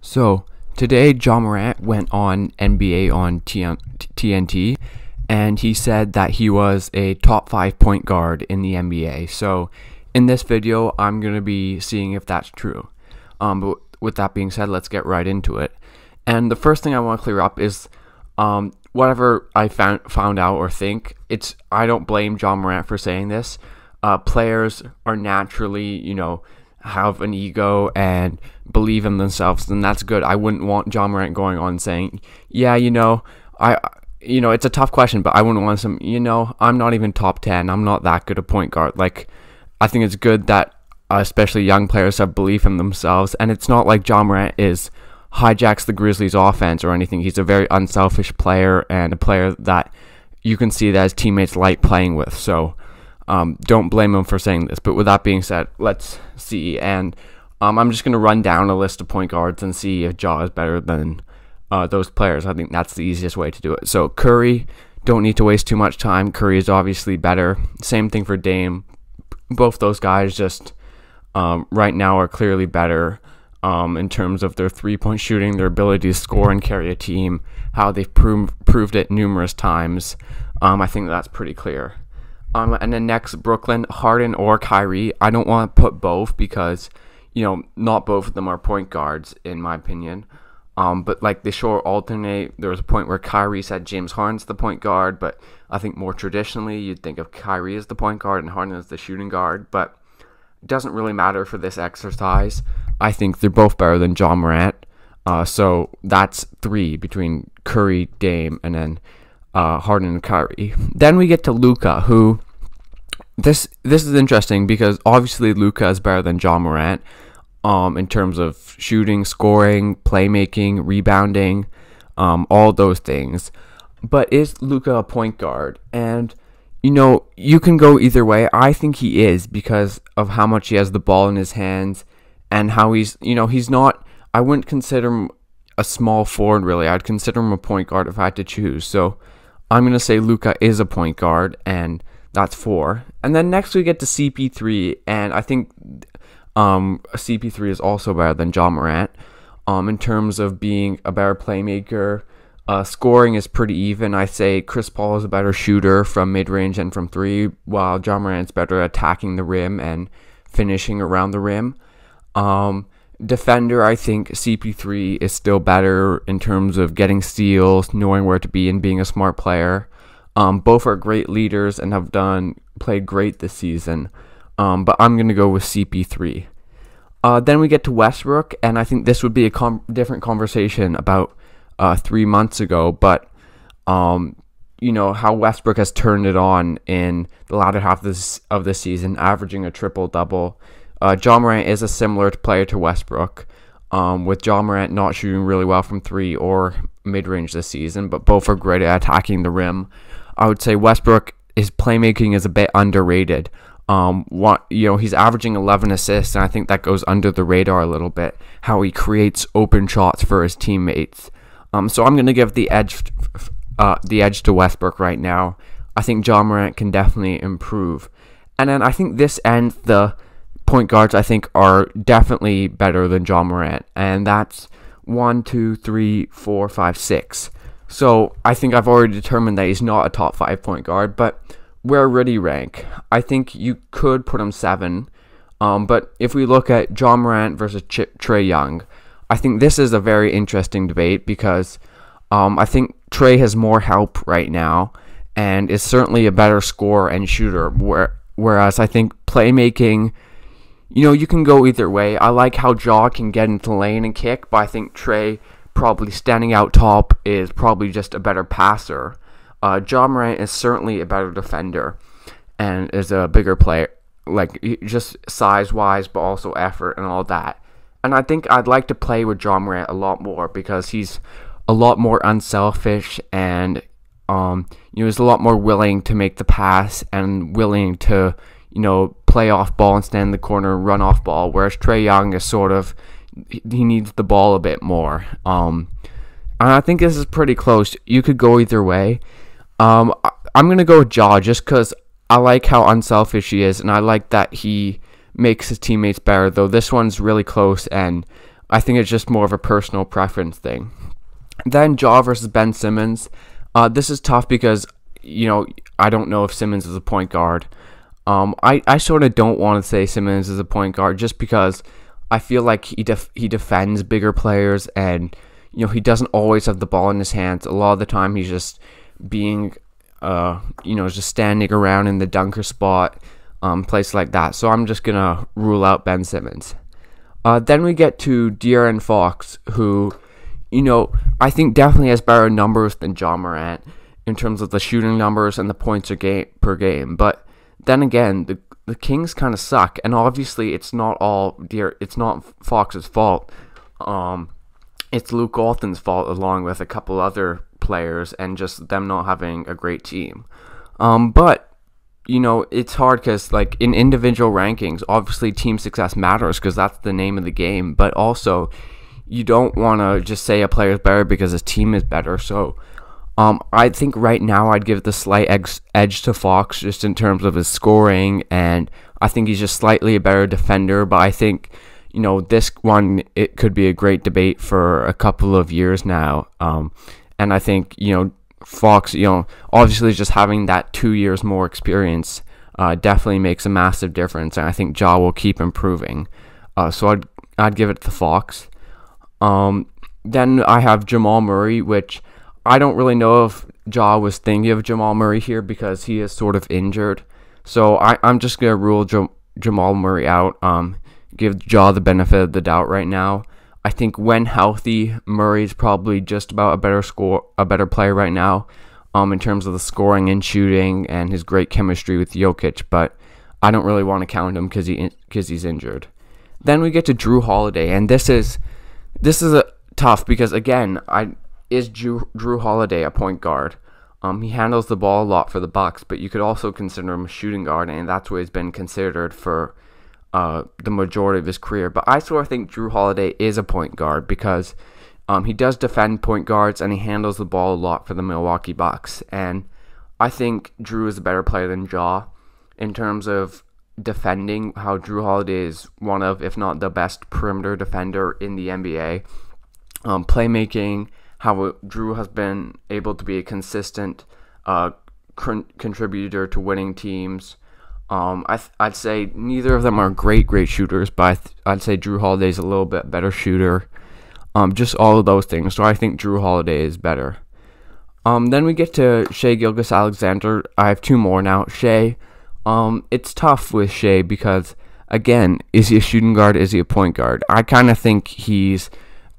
So today, Morant went on NBA on TNT, and he said that he was a top 5 point guard in the NBA. So in this video, I'm gonna be seeing if that's true. But with that being said, let's get right into it. And the first thing I want to clear up is whatever I found out or think. I don't blame Morant for saying this. Players are naturally, have an ego and believe in themselves, and that's good. I wouldn't want Morant going on saying, yeah, it's a tough question, but I wouldn't want some, I'm not even top 10. I'm not that good a point guard. Like, I think it's good that especially young players have belief in themselves, and it's not like Morant hijacks the Grizzlies offense or anything. He's a very unselfish player and a player that you can see that his teammates like playing with. So don't blame him for saying this. But with that being said, let's see. And I'm just going to run down a list of point guards and see if Ja is better than those players. I think that's the easiest way to do it. So Curry, don't need to waste too much time. Curry is obviously better. Same thing for Dame. Both those guys just right now are clearly better in terms of their three-point shooting, their ability to score and carry a team, how they've proved it numerous times. I think that's pretty clear. And then next, Brooklyn, Harden or Kyrie. I don't want to put both because, not both of them are point guards, in my opinion. But like they sure alternate. There was a point where Kyrie said James Harden's the point guard, but I think more traditionally you'd think of Kyrie as the point guard and Harden as the shooting guard. But it doesn't really matter for this exercise. I think they're both better than Morant. So that's 3 between Curry, Dame, and then Harden and Kyrie. Then we get to Luka, who this is interesting because obviously Luka is better than Morant in terms of shooting, scoring, playmaking, rebounding, all those things. But is Luka a point guard? And you can go either way. I think he is because of how much he has the ball in his hands and how he's not. I wouldn't consider him a small forward really. I'd consider him a point guard if I had to choose. So I'm going to say Luka is a point guard, and that's 4. And then next we get to CP3, and I think CP3 is also better than Morant in terms of being a better playmaker. Scoring is pretty even. I say Chris Paul is a better shooter from mid-range and from 3, while Morant's better at attacking the rim and finishing around the rim. Defender, I think CP3 is still better in terms of getting steals, knowing where to be, and being a smart player. Both are great leaders and have played great this season. But I'm going to go with CP3. Then we get to Westbrook, and I think this would be a different conversation about 3 months ago. But how Westbrook has turned it on in the latter half of this season, averaging a triple-double. Morant is a similar player to Westbrook, with Morant not shooting really well from 3 or mid-range this season, but both are great at attacking the rim. I would say his playmaking is a bit underrated. He's averaging 11 assists, and I think that goes under the radar a little bit, how he creates open shots for his teammates. So I'm going to give the edge to Westbrook right now. I think Morant can definitely improve. And then I think this ends the point guards I think are definitely better than Morant, and that's 1, 2, 3, 4, 5, 6. So I think I've already determined that he's not a top 5 point guard, but where would he rank? I think you could put him 7, but if we look at Morant versus Trae Young, I think this is a very interesting debate because I think Trae has more help right now and is certainly a better scorer and shooter, whereas I think playmaking, you can go either way. I like how Ja can get into the lane and kick, but I think Trae probably standing out top is probably just a better passer. Morant is certainly a better defender and is a bigger player, like just size-wise, but also effort and all that. And I think I'd like to play with Morant a lot more because he's a lot more unselfish and he's a lot more willing to make the pass and willing to play off ball and stand in the corner and run off ball, whereas Trae Young is he needs the ball a bit more. And I think this is pretty close. You could go either way. I'm going to go with Ja just because I like how unselfish he is, and I like that he makes his teammates better, though this one's really close, and I think it's just more of a personal preference thing. Then Ja versus Ben Simmons. This is tough because, I don't know if Simmons is a point guard. I sort of don't want to say Simmons is a point guard just because I feel like he defends bigger players, and he doesn't always have the ball in his hands. A lot of the time he's just being just standing around in the dunker spot, place like that. So I'm just gonna rule out Ben Simmons. Then we get to De'Aaron Fox, who I think definitely has better numbers than Ja Morant in terms of the shooting numbers and the points per game. But then again, the Kings kind of suck, and obviously it's not Fox's fault. It's Luke Walton's fault, along with a couple other players, and just them not having a great team. But it's hard because, like, in individual rankings, obviously team success matters because that's the name of the game. But also, you don't want to just say a player is better because his team is better. So I think right now I'd give the slight edge to Fox just in terms of his scoring, and I think he's just slightly a better defender. But I think, this one, it could be a great debate for a couple of years now. And I think, Fox, obviously just having that 2 years more experience definitely makes a massive difference, and I think Ja will keep improving. So I'd give it to Fox. Then I have Jamal Murray, which I don't really know if Ja was thinking of Jamal Murray here because he is sort of injured. So I'm just going to rule Jamal Murray out, give Ja the benefit of the doubt right now. I think when healthy, Murray's probably just about a better player right now, in terms of the scoring and shooting and his great chemistry with Jokic, but I don't really want to count him because he's injured. Then we get to Drew Holiday, and this is a tough because, again, is Drew Holiday a point guard? He handles the ball a lot for the Bucks, but you could also consider him a shooting guard, and that's what he's been considered for the majority of his career. But I sort of think Drew Holiday is a point guard because he does defend point guards and he handles the ball a lot for the Milwaukee Bucks. And I think Drew is a better player than Ja in terms of defending. How Drew Holiday is one of, if not the best perimeter defender in the NBA. Playmaking, how Drew has been able to be a consistent contributor to winning teams. I'd say neither of them are great shooters, but I'd say Drew Holiday's a little bit better shooter. Just all of those things. So I think Drew Holiday is better. Then we get to Shai Gilgeous-Alexander. I have two more now. Shai, it's tough with Shai because, again, is he a shooting guard? Is he a point guard? I kind of think he's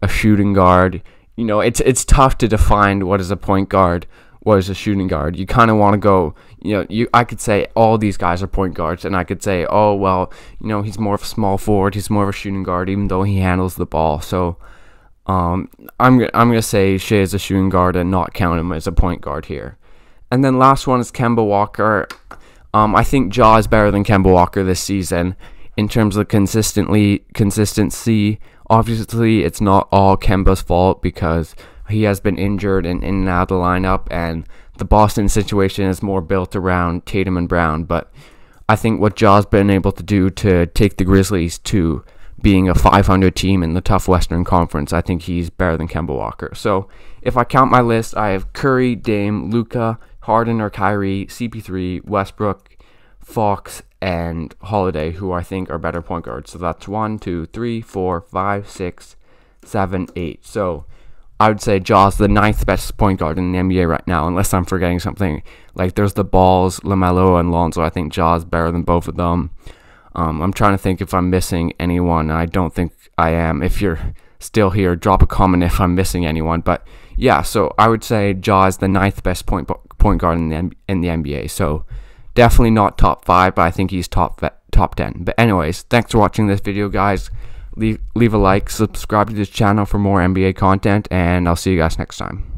a shooting guard. It's tough to define what is a point guard, what is a shooting guard. You kind of want to go, I could say all these guys are point guards, and I could say, oh, well, he's more of a small forward, he's more of a shooting guard, even though he handles the ball. So I'm gonna say Shai is a shooting guard and not count him as a point guard here. And then last one is Kemba Walker. I think Ja is better than Kemba Walker this season in terms of consistency. Obviously, it's not all Kemba's fault because he has been injured and in and out of the lineup, and the Boston situation is more built around Tatum and Brown. But I think what Ja's been able to do to take the Grizzlies to being a 500 team in the tough Western Conference, I think he's better than Kemba Walker. So if I count my list, I have Curry, Dame, Luka, Harden or Kyrie, CP3, Westbrook, Fox, and Holiday, who I think are better point guards. So that's 1, 2, 3, 4, 5, 6, 7, 8. So I would say Ja's the 9th best point guard in the NBA right now, unless I'm forgetting something. Like, there's the Balls, LaMelo, and Lonzo. I think Ja's better than both of them. I'm trying to think if I'm missing anyone. I don't think I am. If you're still here, drop a comment if I'm missing anyone. But yeah, so I would say Ja is the 9th best point guard in the NBA. So definitely not top 5, but I think he's top 10. But anyways, thanks for watching this video, guys. Leave a like, subscribe to this channel for more NBA content, and I'll see you guys next time.